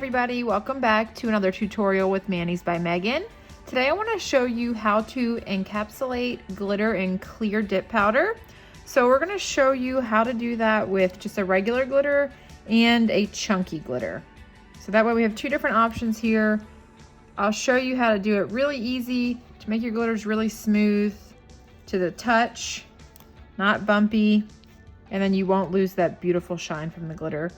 everybody, welcome back to another tutorial with Manis by Megan. Today I want to show you how to encapsulate glitter in clear dip powder. So we're going to show you how to do that with just a regular glitter and a chunky glitter. So that way we have two different options here. I'll show you how to do it really easy to make your glitters really smooth to the touch, not bumpy, and then you won't lose that beautiful shine from the glitter.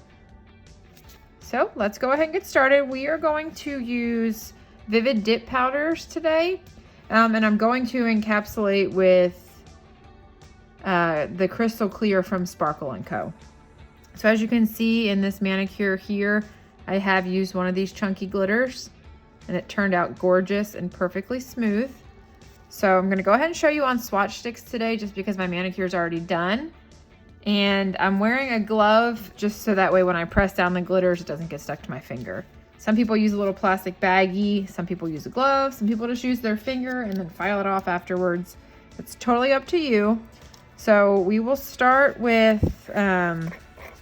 So let's go ahead and get started. We are going to use VIVIDip powders today, and I'm going to encapsulate with the Crystal Clear from Sparkle & Co. So as you can see in this manicure here, I have used one of these chunky glitters, and it turned out gorgeous and perfectly smooth. So I'm going to go ahead and show you on swatch sticks today just because my manicure is already done. And I'm wearing a glove just so that way when I press down the glitters, it doesn't get stuck to my finger. Some people use a little plastic baggie, some people use a glove, some people just use their finger and then file it off afterwards. It's totally up to you. So we will start with, I'm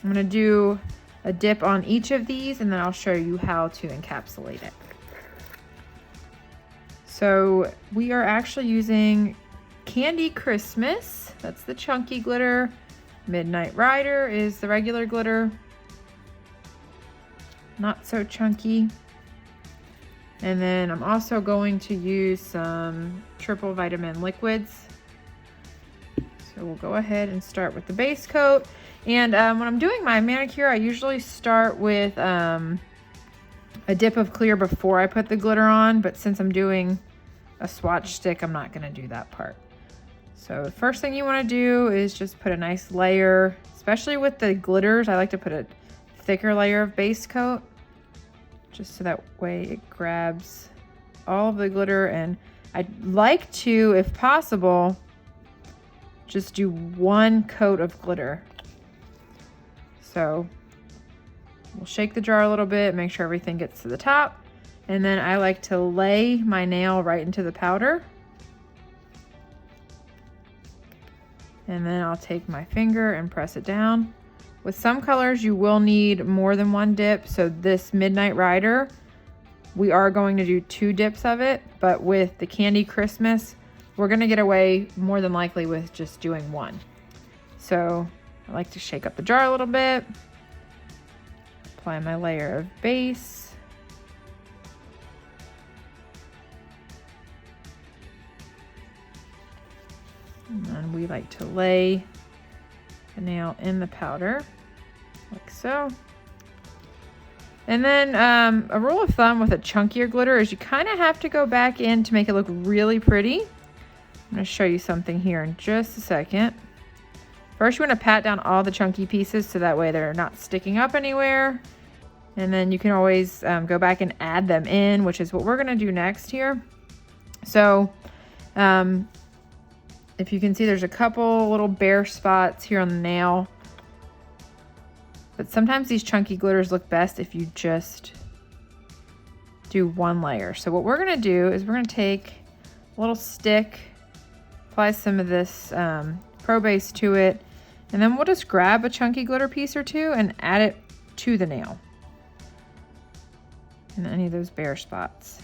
gonna do a dip on each of these and then I'll show you how to encapsulate it. So we are actually using Candy Christmas, that's the chunky glitter. Midnight Rider is the regular glitter, not so chunky. And then I'm also going to use some triple vitamin liquids. So we'll go ahead and start with the base coat. And when I'm doing my manicure, I usually start with a dip of clear before I put the glitter on, but since I'm doing a swatch stick, I'm not gonna do that part. So the first thing you want to do is just put a nice layer, especially with the glitters. I like to put a thicker layer of base coat, just so that way it grabs all of the glitter. And I'd like to, if possible, just do one coat of glitter. So we'll shake the jar a little bit, make sure everything gets to the top. And then I like to lay my nail right into the powder. And then I'll take my finger and press it down. With some colors, you will need more than one dip. So this Midnight Rider, we are going to do 2 dips of it, but with the Candy Christmas, we're gonna get away more than likely with just doing 1. So I like to shake up the jar a little bit, apply my layer of base. And then we like to lay the nail in the powder, like so. And then a rule of thumb with a chunkier glitter is you kind of have to go back in to make it look really pretty. I'm going to show you something here in just a second. First, you want to pat down all the chunky pieces so that way they're not sticking up anywhere. And then you can always go back and add them in, which is what we're going to do next here. So, if you can see, there's a couple little bare spots here on the nail. But sometimes these chunky glitters look best if you just do 1 layer. So what we're gonna do is we're gonna take a little stick, apply some of this Pro Base to it, and then we'll just grab a chunky glitter piece or 2 and add it to the nail. And any of those bare spots.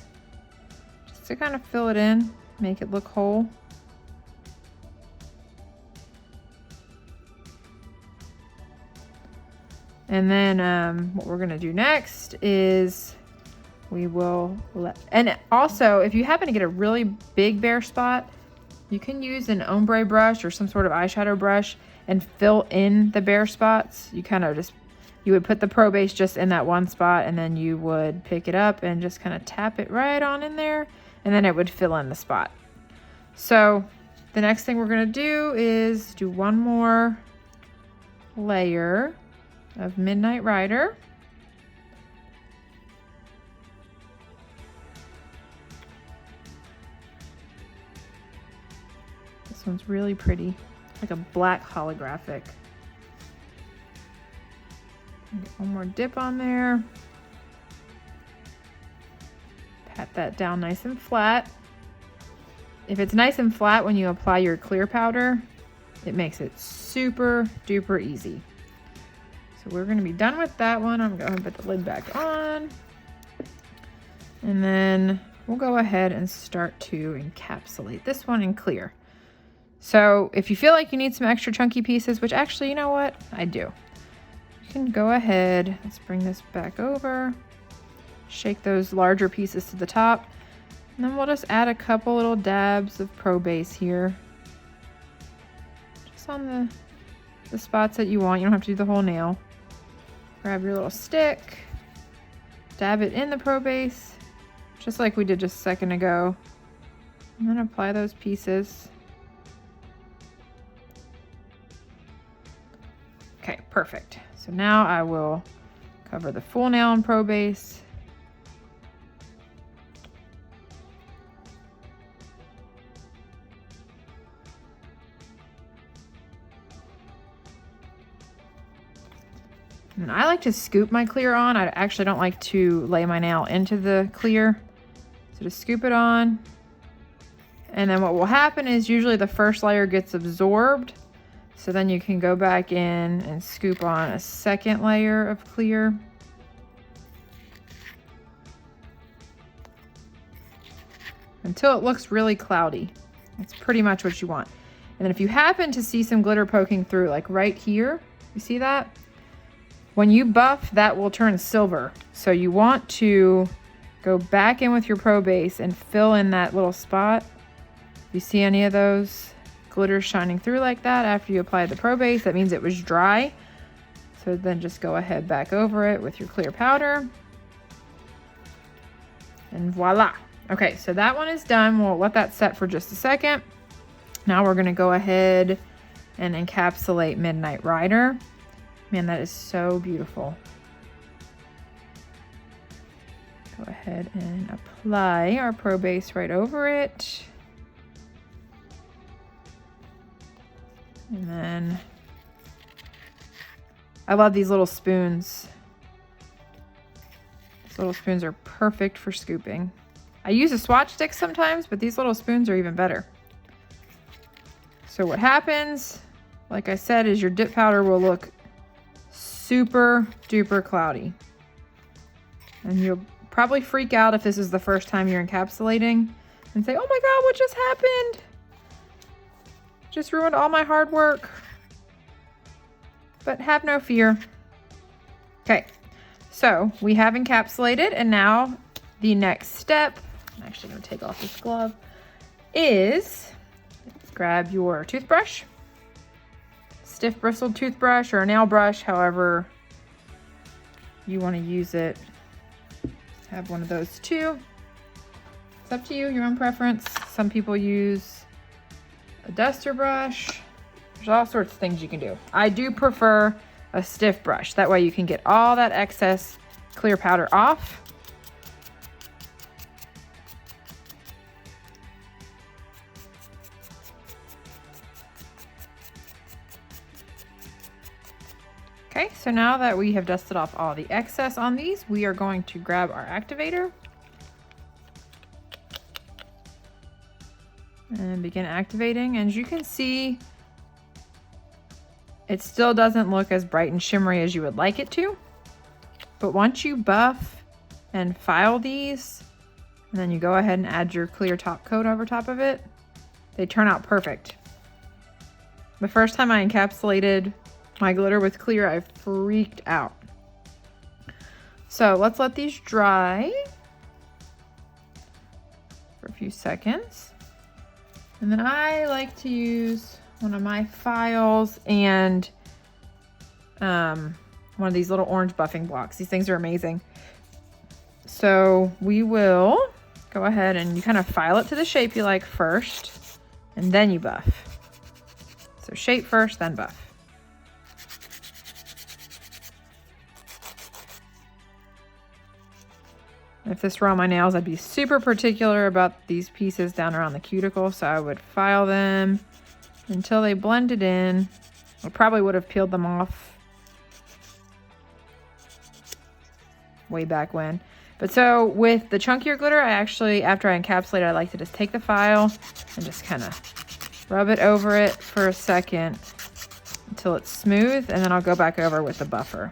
Just to kind of fill it in, make it look whole. And then what we're gonna do next is we will and also if you happen to get a really big bare spot, you can use an ombre brush or some sort of eyeshadow brush and fill in the bare spots. You kind of just, you would put the Pro Base just in that one spot and then you would pick it up and just kind of tap it right on in there and then it would fill in the spot. So the next thing we're gonna do is do 1 more layer of Midnight Rider. This one's really pretty, like a black holographic. Get 1 more dip on there. Pat that down nice and flat. If it's nice and flat when you apply your clear powder, it makes it super duper easy. So we're going to be done with that one. I'm going to put the lid back on. And then we'll go ahead and start to encapsulate this one in clear. So if you feel like you need some extra chunky pieces, which actually, you know what? I do. You can go ahead, let's bring this back over, shake those larger pieces to the top, and then we'll just add a couple little dabs of Pro Base here. Just on the spots that you want. You don't have to do the whole nail. Grab your little stick, dab it in the Pro Base, just like we did just a second ago, and then apply those pieces. Okay, perfect. So now I will cover the full nail in Pro Base. And I like to scoop my clear on. I actually don't like to lay my nail into the clear. So just scoop it on. And then what will happen is usually the first layer gets absorbed. So then you can go back in and scoop on a second layer of clear. Until it looks really cloudy. That's pretty much what you want. And then if you happen to see some glitter poking through, like right here, you see that? When you buff, that will turn silver. So you want to go back in with your Pro Base and fill in that little spot. If you see any of those glitter shining through like that after you apply the Pro Base, that means it was dry. So then just go ahead back over it with your clear powder. And voila. Okay, so that one is done. We'll let that set for just a second. Now we're gonna go ahead and encapsulate Midnight Rider. Man, that is so beautiful. Go ahead and apply our Pro Base right over it. And then I love these little spoons. These little spoons are perfect for scooping. I use a swatch stick sometimes, but these little spoons are even better. So what happens, like I said, is your dip powder will look super duper cloudy. And you'll probably freak out if this is the first time you're encapsulating and say, oh my God, what just happened? Just ruined all my hard work. But have no fear. Okay, so we have encapsulated, and now the next step, I'm actually gonna take off this glove, is grab your toothbrush, stiff bristled toothbrush or a nail brush, however you want to use it. Have one of those too. It's up to you, your own preference. Some people use a duster brush. There's all sorts of things you can do. I do prefer a stiff brush. That way you can get all that excess clear powder off. Okay, so now that we have dusted off all the excess on these, we are going to grab our activator and begin activating. And as you can see, it still doesn't look as bright and shimmery as you would like it to. But once you buff and file these, and then you go ahead and add your clear top coat over top of it, they turn out perfect. The first time I encapsulated my glitter with clear, I freaked out. So let's let these dry for a few seconds. And then I like to use one of my files and one of these little orange buffing blocks. These things are amazing. So we will go ahead and you kind of file it to the shape you like first, and then you buff. So shape first, then buff. If this were on my nails, I'd be super particular about these pieces down around the cuticle, so I would file them until they blended in. I probably would have peeled them off way back when. But so with the chunkier glitter, I actually, after I encapsulate it, I like to just take the file and just kind of rub it over it for a second until it's smooth, and then I'll go back over with the buffer.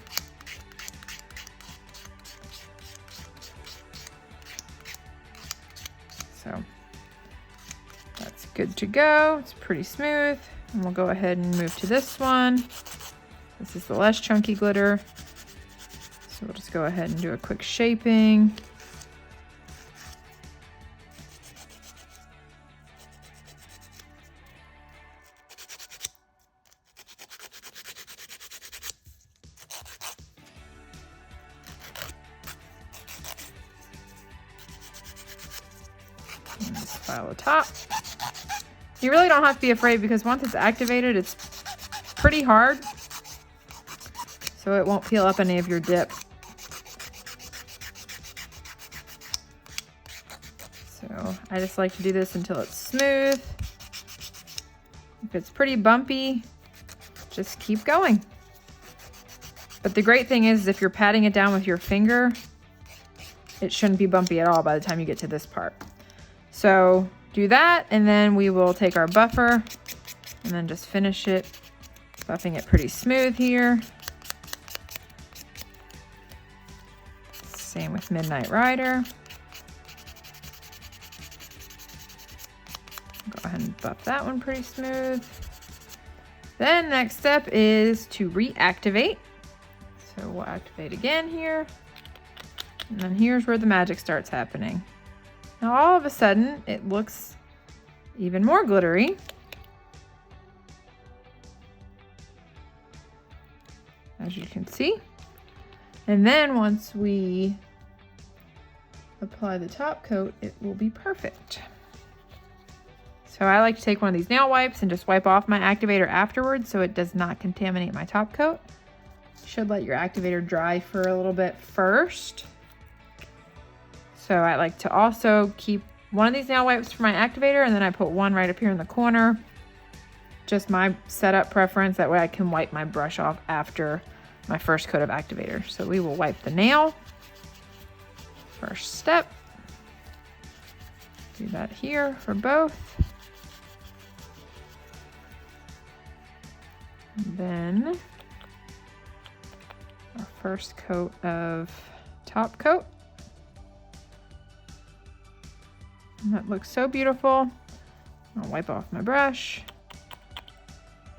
good to go. It's pretty smooth. And we'll go ahead and move to this one. This is the less chunky glitter. So we'll just go ahead and do a quick shaping. And just file the top. You really don't have to be afraid because once it's activated, it's pretty hard. So it won't peel up any of your dip. So I just like to do this until it's smooth. If it's pretty bumpy, just keep going. But the great thing is if you're patting it down with your finger, it shouldn't be bumpy at all by the time you get to this part. So do that, and then we will take our buffer and then just finish it, buffing it pretty smooth here. Same with Midnight Rider. Go ahead and buff that one pretty smooth. Then next step is to reactivate. So we'll activate again here. And then here's where the magic starts happening. Now all of a sudden it looks even more glittery. As you can see. And then once we apply the top coat, it will be perfect. So I like to take one of these nail wipes and just wipe off my activator afterwards so it does not contaminate my top coat. You should let your activator dry for a little bit first. So I like to also keep one of these nail wipes for my activator, and then I put one right up here in the corner. Just my setup preference, that way I can wipe my brush off after my first coat of activator. So we will wipe the nail. First step. Do that here for both. And then our first coat of top coat. And that looks so beautiful. I'll wipe off my brush.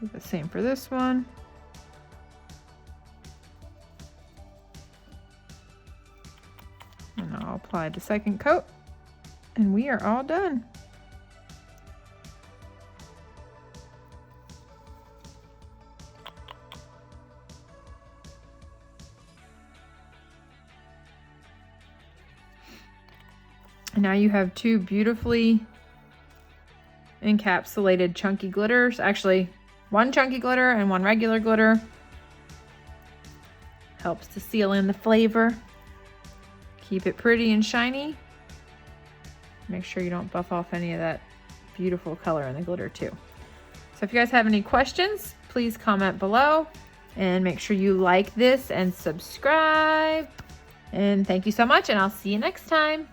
Do the same for this one. And I'll apply the second coat. And we are all done. And now you have two beautifully encapsulated chunky glitters. Actually, one chunky glitter and one regular glitter. Helps to seal in the flavor. Keep it pretty and shiny. Make sure you don't buff off any of that beautiful color in the glitter too. So if you guys have any questions, please comment below. And make sure you like this and subscribe. And thank you so much, and I'll see you next time.